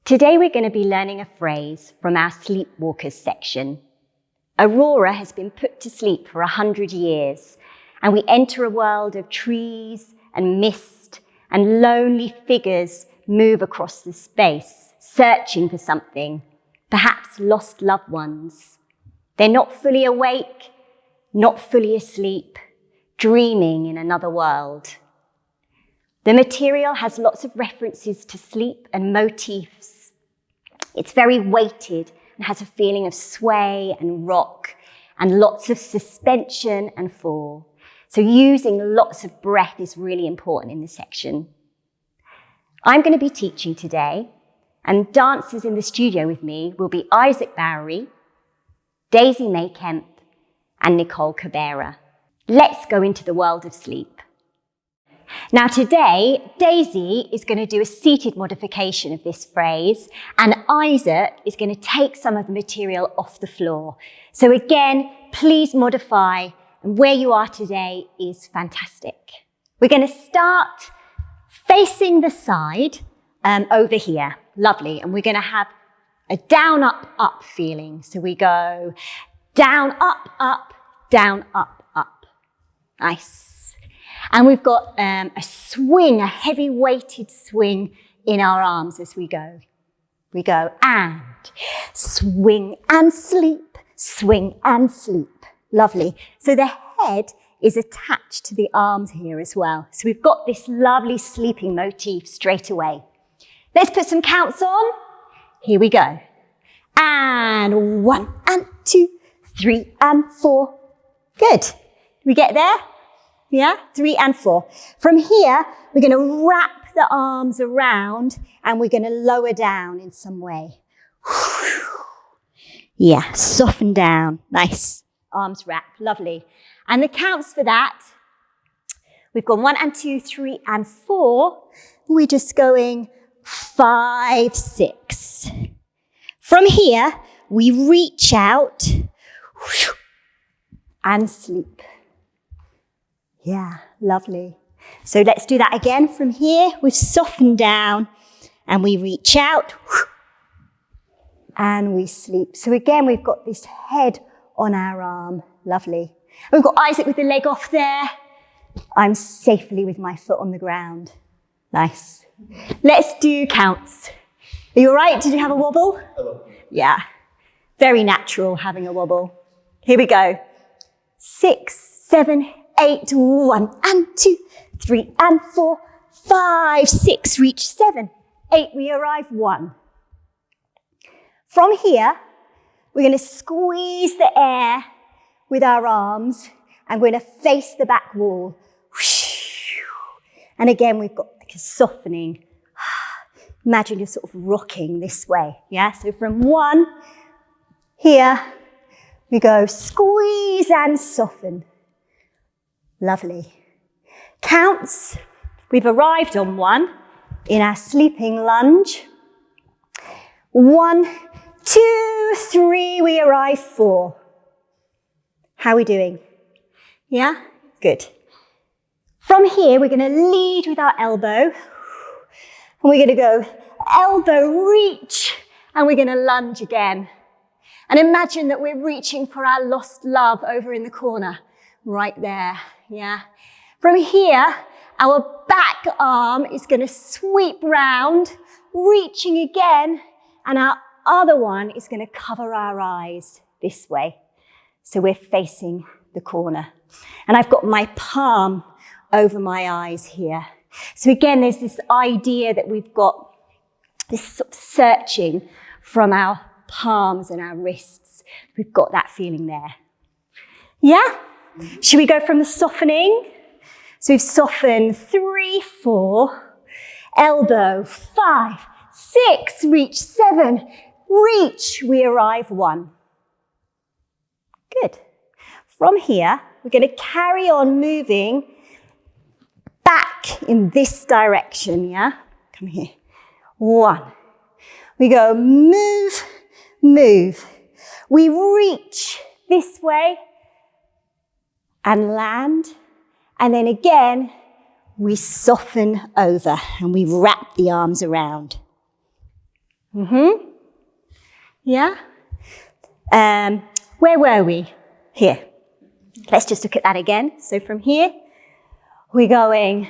Today we're going to be learning a phrase from our Sleepwalkers section. Aurora has been put to sleep for 100 years, and we enter a world of trees and mist, and lonely figures move across the space, searching for something, perhaps lost loved ones. They're not fully awake, not fully asleep, dreaming in another world. The material has lots of references to sleep and motifs. It's very weighted and has a feeling of sway and rock and lots of suspension and fall. So using lots of breath is really important in this section. I'm going to be teaching today, and dancers in the studio with me will be Isaac Bowery, Daisy May Kemp and Nicole Cabrera. Let's go into the world of sleep. Now today, Daisy is going to do a seated modification of this phrase, and Isaac is going to take some of the material off the floor. So again, please modify, and where you are today is fantastic. We're going to start facing the side over here. Lovely. And we're going to have a down, up, up feeling. So we go down, up, down, up. Nice. And we've got a swing, a heavy weighted swing in our arms as we go. We go and swing and sleep, swing and sleep. Lovely. So the head is attached to the arms here as well. So we've got this lovely sleeping motif straight away. Let's put some counts on. Here we go. And 1 and 2, 3 and 4. Good. We get there? Yeah, 3 and 4. From here, we're going to wrap the arms around and we're going to lower down in some way. Yeah, soften down. Nice. Arms wrap. Lovely. And the counts for that, we've gone 1 and 2, 3 and 4. We're just going 5, 6. From here, we reach out and sleep. Yeah, lovely. So let's do that again. From here, we've softened down and we reach out and we sleep. So again, we've got this head on our arm. Lovely. We've got Isaac with the leg off there. I'm safely with my foot on the ground. Nice. Let's do counts. Are you all right? Did you have a wobble? Hello. Yeah. Very natural having a wobble. Here we go. 6, 7, 8, 1 and 2, 3 and 4, 5, 6, reach 7, 8, we arrive 1. From here, we're going to squeeze the air with our arms and we're going to face the back wall. And again, we've got like a softening. Imagine you're sort of rocking this way. Yeah, so from 1, here, we go squeeze and soften. Lovely. Counts. We've arrived on 1 in our sleeping lunge. 1, 2, 3, we arrive 4. How are we doing? Yeah? Good. From here, we're going to lead with our elbow. And we're going to go elbow reach, and we're going to lunge again. And imagine that we're reaching for our lost love over in the corner, right there. Yeah. From here, our back arm is going to sweep round, reaching again, and our other one is going to cover our eyes this way. So we're facing the corner. And I've got my palm over my eyes here. So again, there's this idea that we've got this sort of searching from our palms and our wrists. We've got that feeling there. Yeah? Should we go from the softening? So we've softened 3, 4, elbow, 5, 6, reach 7, reach, we arrive 1. Good. From here, we're going to carry on moving back in this direction, yeah? Come here. 1. We go move, move. We reach this way and land. And then again, we soften over and we wrap the arms around. Yeah? Where were we? Here. Let's just look at that again. So from here, we're going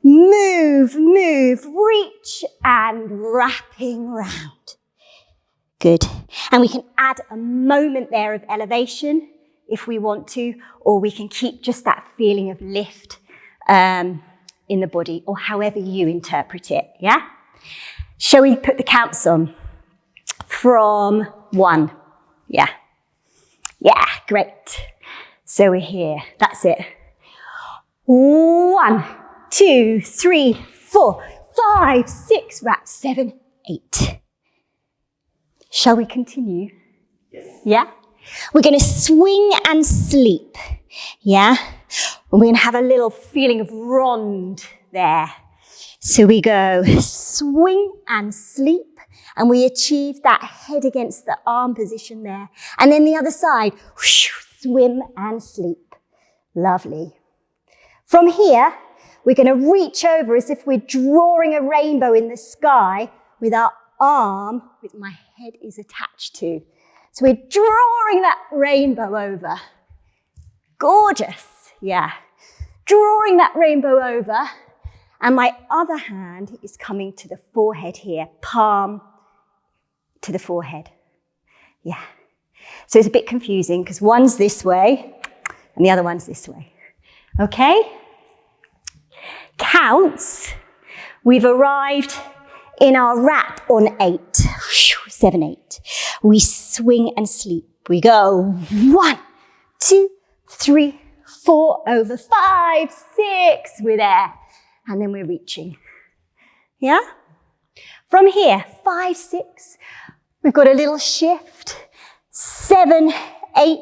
move, move, reach, and wrapping round. Good. And we can add a moment there of elevation if we want to, or we can keep just that feeling of lift in the body, or however you interpret it, yeah? Shall we put the counts on? From 1. Yeah. Yeah, great. So we're here. That's it. 1, 2, 3, 4, 5, 6, wrap, 7, 8. Shall we continue? Yes. Yeah? We're going to swing and sleep. Yeah? And we're going to have a little feeling of rond there. So we go swing and sleep, and we achieve that head against the arm position there. And then the other side, whoosh, swim and sleep. Lovely. From here, we're going to reach over as if we're drawing a rainbow in the sky with our arm, which my head is attached to. So we're drawing that rainbow over. Gorgeous, yeah. Drawing that rainbow over, and my other hand is coming to the forehead here, palm to the forehead. Yeah. So it's a bit confusing because one's this way and the other one's this way. Okay? Counts. We've arrived in our wrap on 8. 7, 8. We swing and sleep. We go 1, 2, 3, 4, over 5, 6. We're there. And then we're reaching. Yeah? From here, 5, 6. We've got a little shift. 7, 8.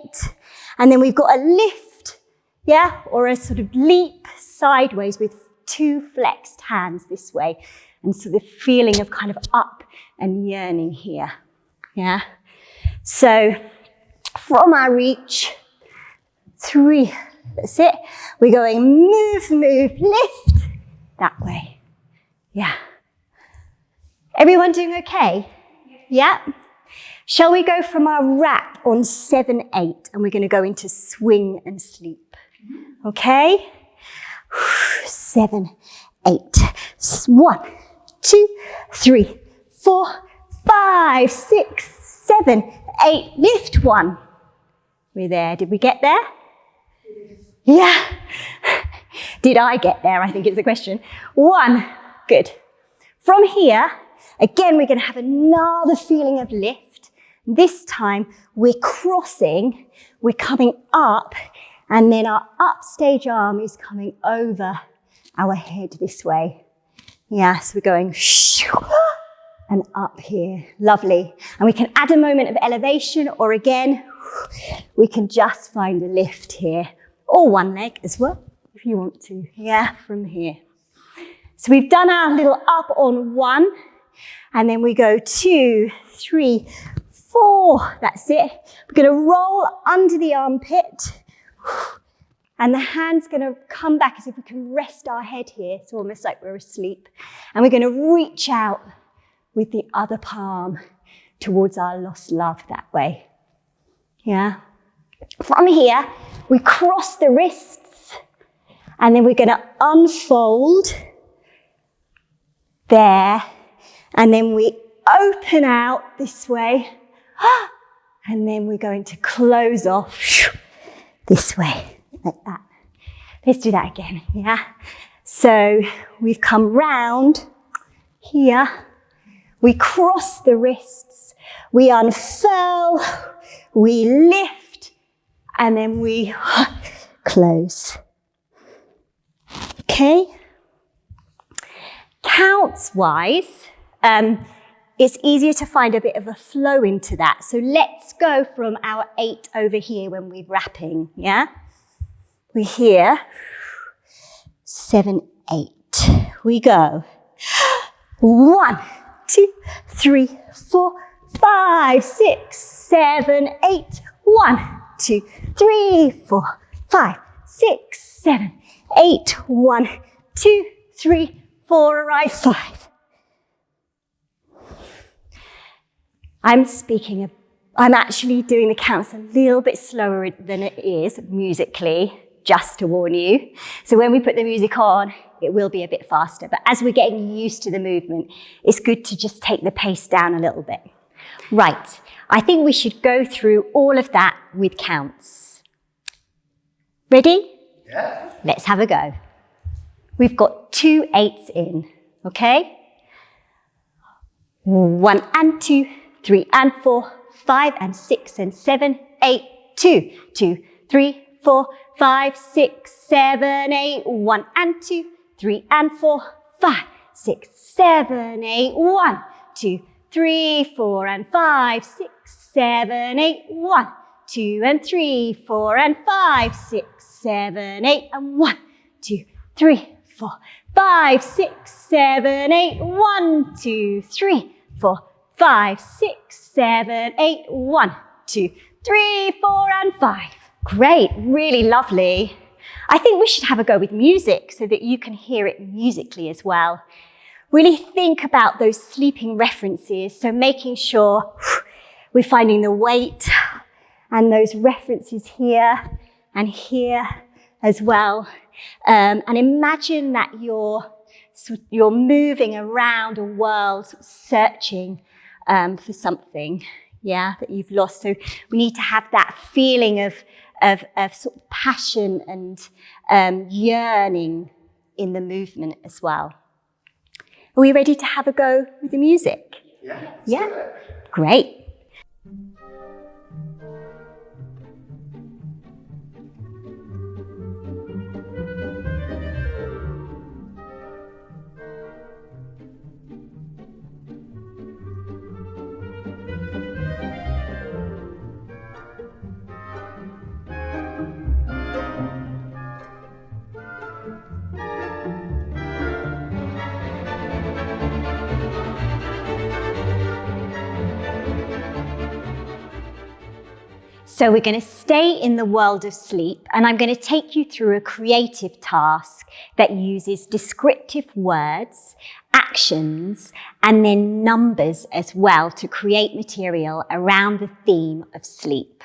And then we've got a lift. Yeah? Or a sort of leap sideways with 2 flexed hands this way. And so the feeling of kind of up and yearning here. Yeah? So from our reach, 3. That's it. We're going move, move, lift. That way. Yeah. Everyone doing okay? Yeah? Shall we go from our wrap on 7, 8, and we're going to go into swing and sleep. Okay? 7, 8. 1, 2, 3, 4, 5, 6, 7, 8. Lift 1. We're there. Did we get there? Yeah. Did I get there? I think is the question. 1. Good. From here, again, we're going to have another feeling of lift. This time, we're crossing, we're coming up, and then our upstage arm is coming over our head this way. Yeah, so we're going and up here. Lovely. And we can add a moment of elevation, or again, we can just find a lift here, or one leg as well, if you want to. Yeah, from here. So we've done our little up on 1, and then we go 2, 3, 4. That's it. We're going to roll under the armpit, and the hand's going to come back as if we can rest our head here, so almost like we're asleep. And we're going to reach out with the other palm towards our lost love that way. Yeah. From here, we cross the wrists, and then we're going to unfold there, and then we open out this way, and then we're going to close off this way, like that. Let's do that again, yeah? So we've come round here, we cross the wrists, we unfurl, we lift, and then we close. Okay? Counts-wise, it's easier to find a bit of a flow into that. So let's go from our 8 over here when we're wrapping, yeah? We're here, 7, 8. We go 1, 2, 3, 4, 5, 6, 7, 8. 1, 2, 3, 4, 5, 6, 7, 8. 1, 2, 3, 4, arrive 5. I'm actually doing the counts a little bit slower than it is musically, just to warn you. So when we put the music on, it will be a bit faster. But as we're getting used to the movement, it's good to just take the pace down a little bit. Right, I think we should go through all of that with counts. Ready? Yeah. Let's have a go. We've got 2 8s in, okay? 1 and 2, 3 and 4, 5 and 6 and 7, 8, 2, 2, 3, 4, 5, 6, 7, 8, 1 and 2, 3 and 4, 5, 6, 7, 8, 1, 2, 3, 4 and 5, 6, 7, 8, 1, 2 and 3, 4 and 5, 6, 7, 8 and 1, 2, 3, 4, 5, 6, 7, 8, 1, 2, 3, 4, 5, 6, 7, 8, 1, 2, 3, 4 and 5. Great, really lovely. I think we should have a go with music so that you can hear it musically as well. Really think about those sleeping references, so making sure we're finding the weight and those references here and here as well. And imagine that you're moving around a world, searching for something, yeah, that you've lost. So we need to have that feeling of sort of passion and yearning in the movement as well. Are we ready to have a go with the music? Yeah. Yeah? Great. So we're going to stay in the world of sleep, and I'm going to take you through a creative task that uses descriptive words, actions, and then numbers as well to create material around the theme of sleep.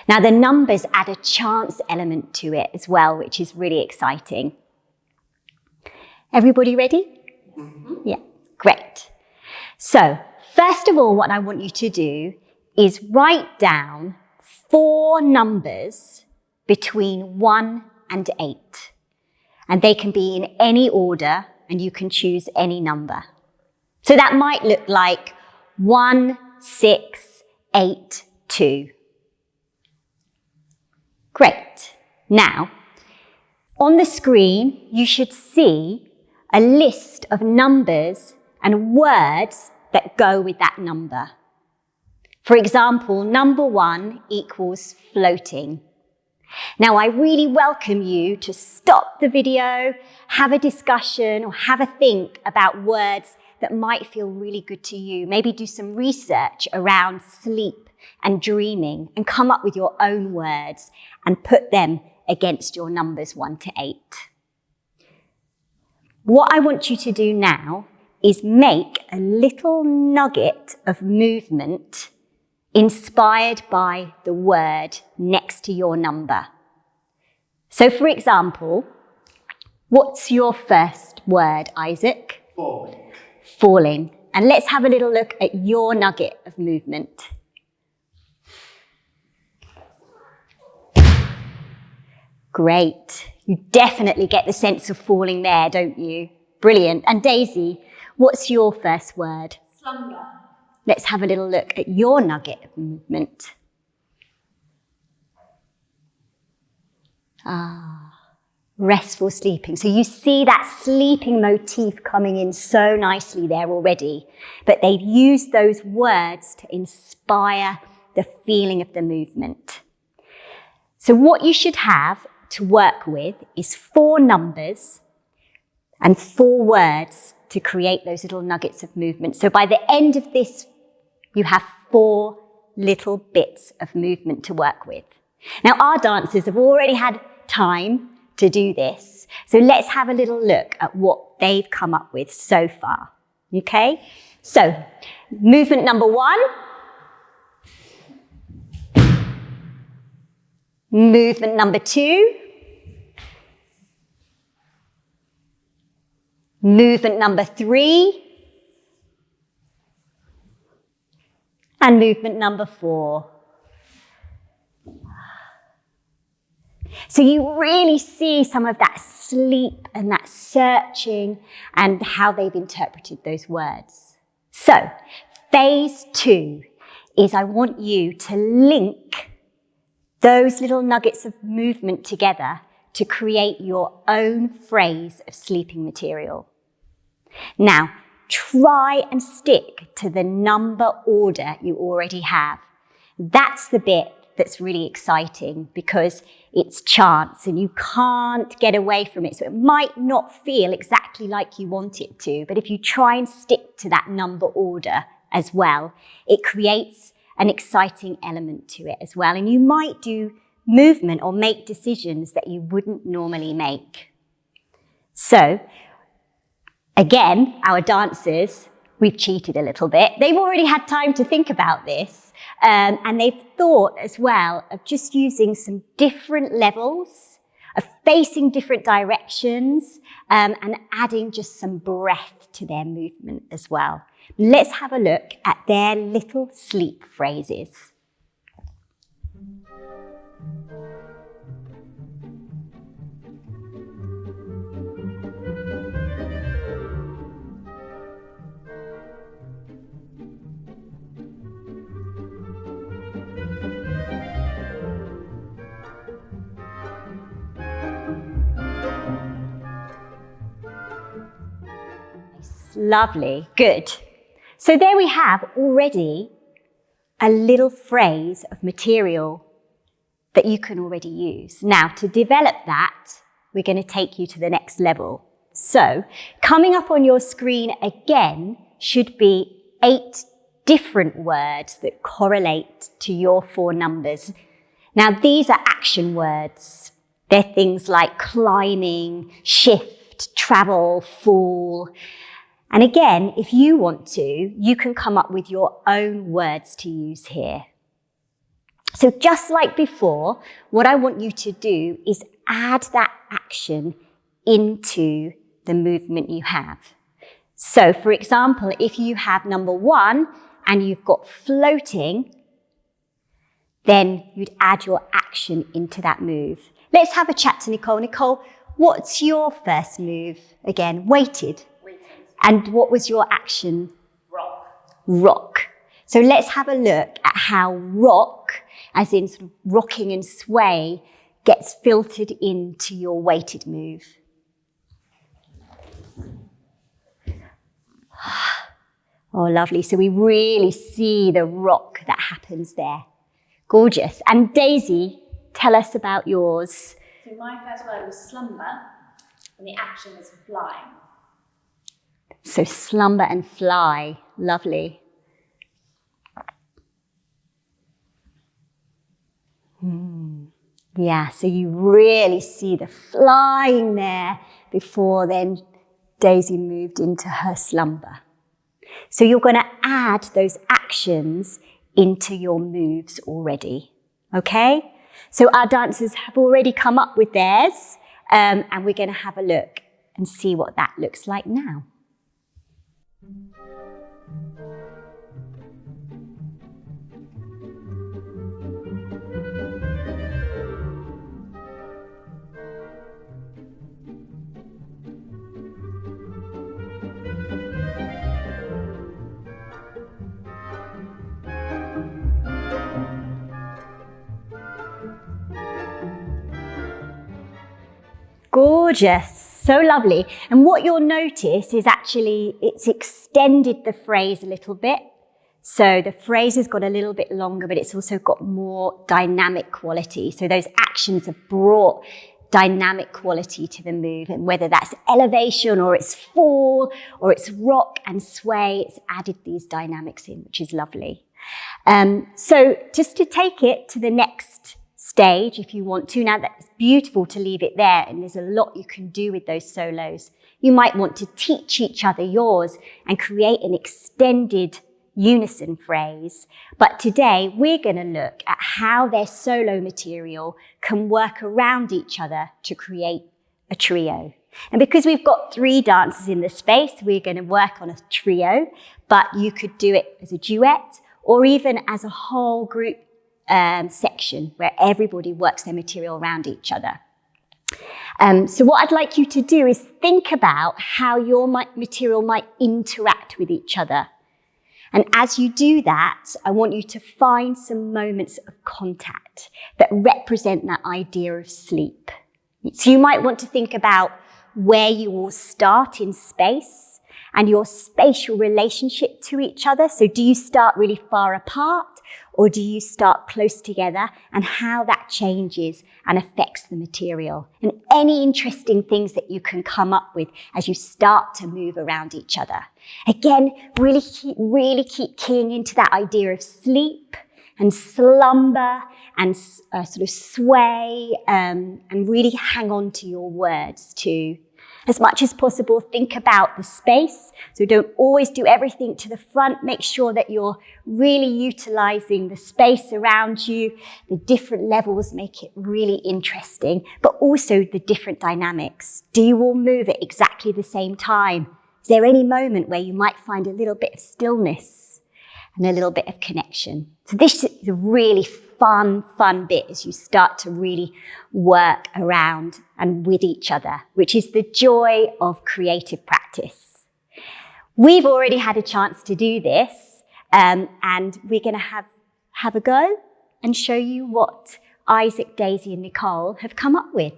Now, the numbers add a chance element to it as well, which is really exciting. Everybody ready? Mm-hmm. Yeah, great. So, first of all, what I want you to do is write down 4 numbers between 1 and 8. And they can be in any order, and you can choose any number. So that might look like 1, 6, 8, 2. Great. Now, on the screen, you should see a list of numbers and words that go with that number. For example, number 1 equals floating. Now, I really welcome you to stop the video, have a discussion, or have a think about words that might feel really good to you. Maybe do some research around sleep and dreaming and come up with your own words and put them against your numbers 1 to 8. What I want you to do now is make a little nugget of movement inspired by the word next to your number. So, for example, what's your first word, Isaac? Falling. Falling. And let's have a little look at your nugget of movement. Great. You definitely get the sense of falling there, don't you? Brilliant. And Daisy, what's your first word? Slumber. Let's have a little look at your nugget of movement. Restful sleeping. So you see that sleeping motif coming in so nicely there already, but they've used those words to inspire the feeling of the movement. So what you should have to work with is 4 numbers and 4 words to create those little nuggets of movement. So by the end of this, you have 4 little bits of movement to work with. Now, our dancers have already had time to do this, so let's have a little look at what they've come up with so far. Okay? So, movement number 1, Movement number 2. Movement number 3. And movement number 4. So you really see some of that sleep and that searching and how they've interpreted those words. So, phase 2 is I want you to link those little nuggets of movement together to create your own phrase of sleeping material. Now, try and stick to the number order you already have. That's the bit that's really exciting because it's chance and you can't get away from it. So it might not feel exactly like you want it to, but if you try and stick to that number order as well, it creates an exciting element to it as well. And you might do movement or make decisions that you wouldn't normally make. So, again, our dancers, we've cheated a little bit. They've already had time to think about this. And they've thought as well of just using some different levels, of facing different directions, and adding just some breath to their movement as well. Let's have a look at their little sleep phrases. Lovely, good. So there we have already a little phrase of material that you can already use. Now, to develop that, we're going to take you to the next level. So, coming up on your screen again should be 8 different words that correlate to your 4 numbers. Now, these are action words. They're things like climbing, shift, travel, fall. And again, if you want to, you can come up with your own words to use here. So just like before, what I want you to do is add that action into the movement you have. So for example, if you have number 1 and you've got floating, then you'd add your action into that move. Let's have a chat to Nicole. Nicole, what's your first move? Again, weighted. And what was your action? Rock. Rock. So let's have a look at how rock, as in sort of rocking and sway, gets filtered into your weighted move. Oh, lovely. So we really see the rock that happens there. Gorgeous. And Daisy, tell us about yours. So my first word was slumber, and the action was flying. So slumber and fly, lovely. Yeah, so you really see the flying there before then Daisy moved into her slumber. So you're going to add those actions into your moves already, okay? So our dancers have already come up with theirs, and we're going to have a look and see what that looks like now. Gorgeous, so lovely. And what you'll notice is actually it's extended the phrase a little bit. So the phrase has got a little bit longer, but it's also got more dynamic quality. So those actions have brought dynamic quality to the move, and whether that's elevation or it's fall or it's rock and sway, it's added these dynamics in, which is lovely. So just to take it to the next stage, if you want to. Now that's beautiful to leave it there, and there's a lot you can do with those solos. You might want to teach each other yours and create an extended unison phrase, but today we're going to look at how their solo material can work around each other to create a trio. And because we've got 3 dancers in the space, we're going to work on a trio, but you could do it as a duet or even as a whole group section where everybody works their material around each other. So what I'd like you to do is think about how your material might interact with each other. And as you do that, I want you to find some moments of contact that represent that idea of sleep. So you might want to think about where you all start in space and your spatial relationship to each other. So do you start really far apart or do you start close together, and how that changes and affects the material? And any interesting things that you can come up with as you start to move around each other. Again, really keep keying into that idea of sleep and slumber and sort of sway, and really hang on to your words too. As much as possible, think about the space. So don't always do everything to the front. Make sure that you're really utilizing the space around you. The different levels make it really interesting, but also the different dynamics. Do you all move at exactly the same time? Is there any moment where you might find a little bit of stillness and a little bit of connection? So this is a really fun bit as you start to really work around and with each other, which is the joy of creative practice. We've already had a chance to do this, and we're going to have a go and show you what Isaac, Daisy and Nicole have come up with.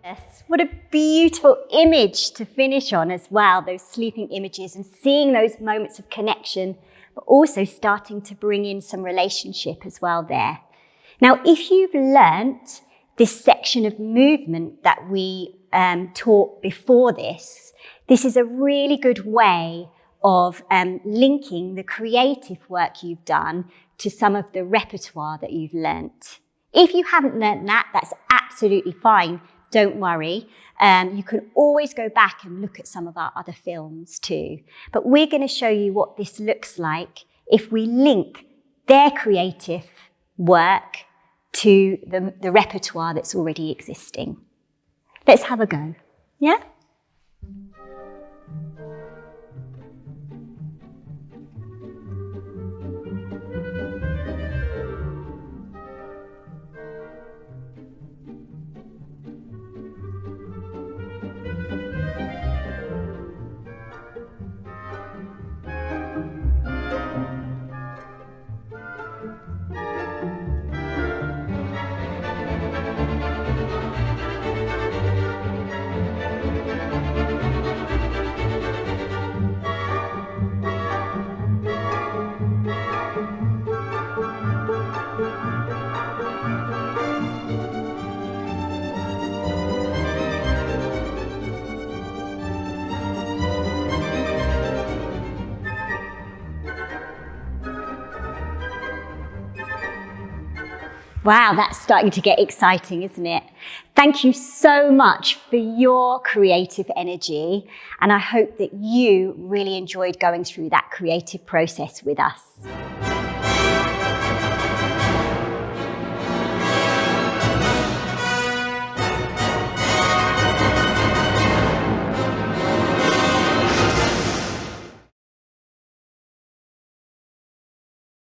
Yes, what a beautiful image to finish on as well, those sleeping images and seeing those moments of connection, but also starting to bring in some relationship as well there. Now, if you've learnt this section of movement that we taught before this is a really good way of linking the creative work you've done to some of the repertoire that you've learnt. If you haven't learnt that, that's absolutely fine. Don't worry. You can always go back and look at some of our other films too. But we're going to show you what this looks like if we link their creative work to the repertoire that's already existing. Let's have a go. Yeah? Wow, that's starting to get exciting, isn't it? Thank you so much for your creative energy, and I hope that you really enjoyed going through that creative process with us.